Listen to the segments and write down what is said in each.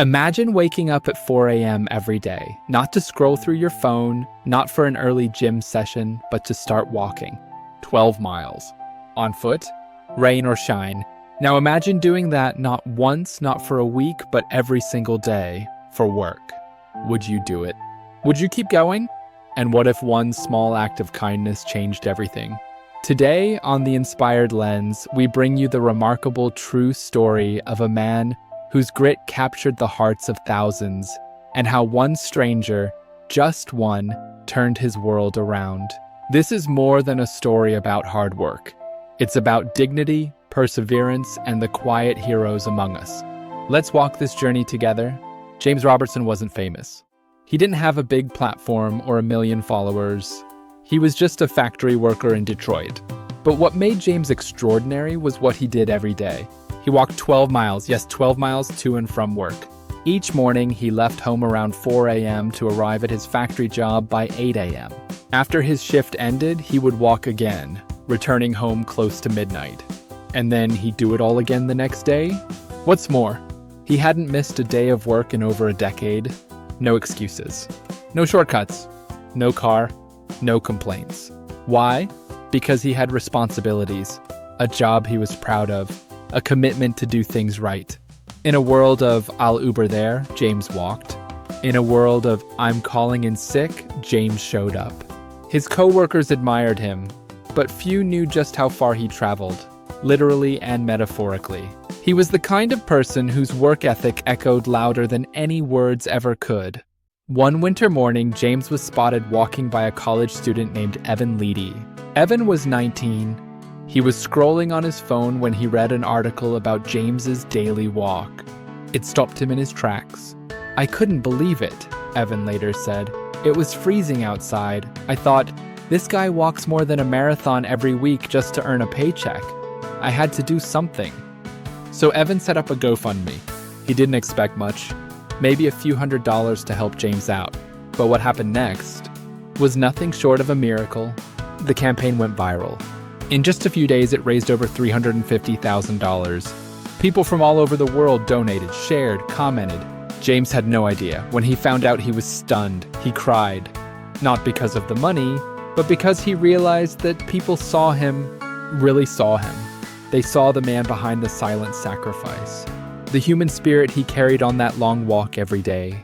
Imagine waking up at 4 a.m. every day, not to scroll through your phone, not for an early gym session, but to start walking. 12 miles. On foot, rain or shine. Now imagine doing that not once, not for a week, but every single day for work. Would you do it? Would you keep going? And what if one small act of kindness changed everything? Today, on The Inspired Lens, we bring you the remarkable true story of a man whose grit captured the hearts of thousands, and how one stranger, just one, turned his world around. This is more than a story about hard work. It's about dignity, perseverance, and the quiet heroes among us. Let's walk this journey together. James Robertson wasn't famous. He didn't have a big platform or a million followers. He was just a factory worker in Detroit. But what made James extraordinary was what he did every day. He walked 12 miles, yes, 12 miles to and from work. Each morning, he left home around 4 a.m. to arrive at his factory job by 8 a.m. After his shift ended, he would walk again, returning home close to midnight. And then he'd do it all again the next day. What's more, he hadn't missed a day of work in over a decade. No excuses. No shortcuts. No car. No complaints. Why? Because he had responsibilities, a job he was proud of, a commitment to do things right. In a world of "I'll Uber there," James walked. In a world of "I'm calling in sick," James showed up. His co-workers admired him, but few knew just how far he traveled, literally and metaphorically. He was the kind of person whose work ethic echoed louder than any words ever could. One winter morning, James was spotted walking by a college student named Evan Leedy. Evan was 19. He was scrolling on his phone when he read an article about James's daily walk. It stopped him in his tracks. "I couldn't believe it," Evan later said. "It was freezing outside. I thought, this guy walks more than a marathon every week just to earn a paycheck. I had to do something." So Evan set up a GoFundMe. He didn't expect much, maybe a few $100s to help James out. But what happened next was nothing short of a miracle. The campaign went viral. In just a few days, it raised over $350,000. People from all over the world donated, shared, commented. James had no idea. When he found out, he was stunned. He cried. Not because of the money, but because he realized that people saw him, really saw him. They saw the man behind the silent sacrifice, the human spirit he carried on that long walk every day.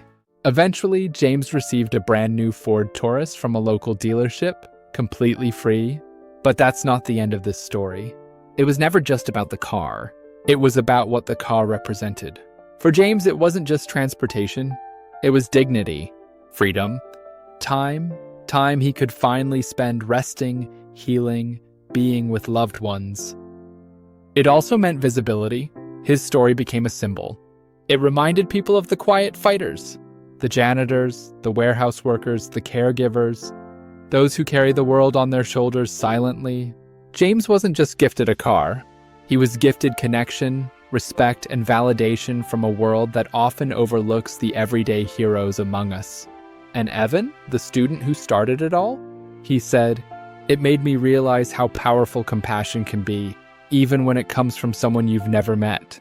Eventually, James received a brand new Ford Taurus from a local dealership, completely free. But that's not the end of this story. It was never just about the car. It was about what the car represented. For James, it wasn't just transportation. It was dignity, freedom, time he could finally spend resting, healing, being with loved ones. It also meant visibility. His story became a symbol. It reminded people of the quiet fighters, the janitors, the warehouse workers, the caregivers, those who carry the world on their shoulders silently. James wasn't just gifted a car. He was gifted connection, respect, and validation from a world that often overlooks the everyday heroes among us. And Evan, the student who started it all, he said, "It made me realize how powerful compassion can be, even when it comes from someone you've never met."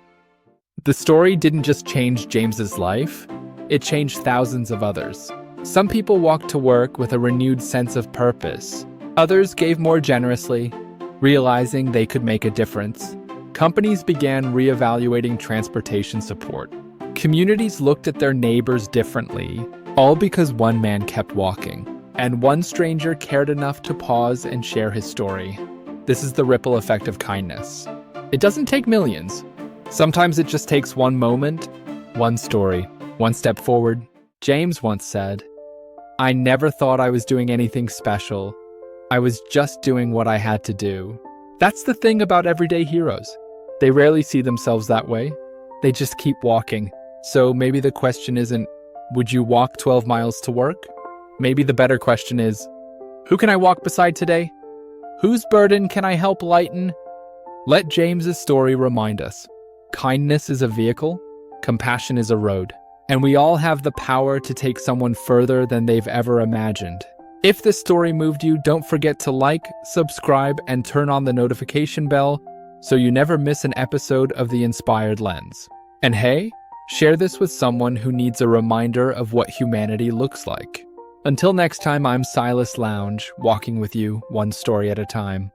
The story didn't just change James's life, it changed thousands of others. Some people walked to work with a renewed sense of purpose. Others gave more generously, realizing they could make a difference. Companies began reevaluating transportation support. Communities looked at their neighbors differently, all because one man kept walking, and one stranger cared enough to pause and share his story. This is the ripple effect of kindness. It doesn't take millions. Sometimes it just takes one moment, one story, one step forward. James once said, "I never thought I was doing anything special. I was just doing what I had to do." That's the thing about everyday heroes. They rarely see themselves that way. They just keep walking. So maybe the question isn't, would you walk 12 miles to work? Maybe the better question is, who can I walk beside today? Whose burden can I help lighten? Let James's story remind us. Kindness is a vehicle, compassion is a road. And we all have the power to take someone further than they've ever imagined. If this story moved you, don't forget to like, subscribe, and turn on the notification bell so you never miss an episode of The Inspired Lens. And hey, Share this with someone who needs a reminder of what humanity looks like. Until next time, I'm Silas Lounge, walking with you one story at a time.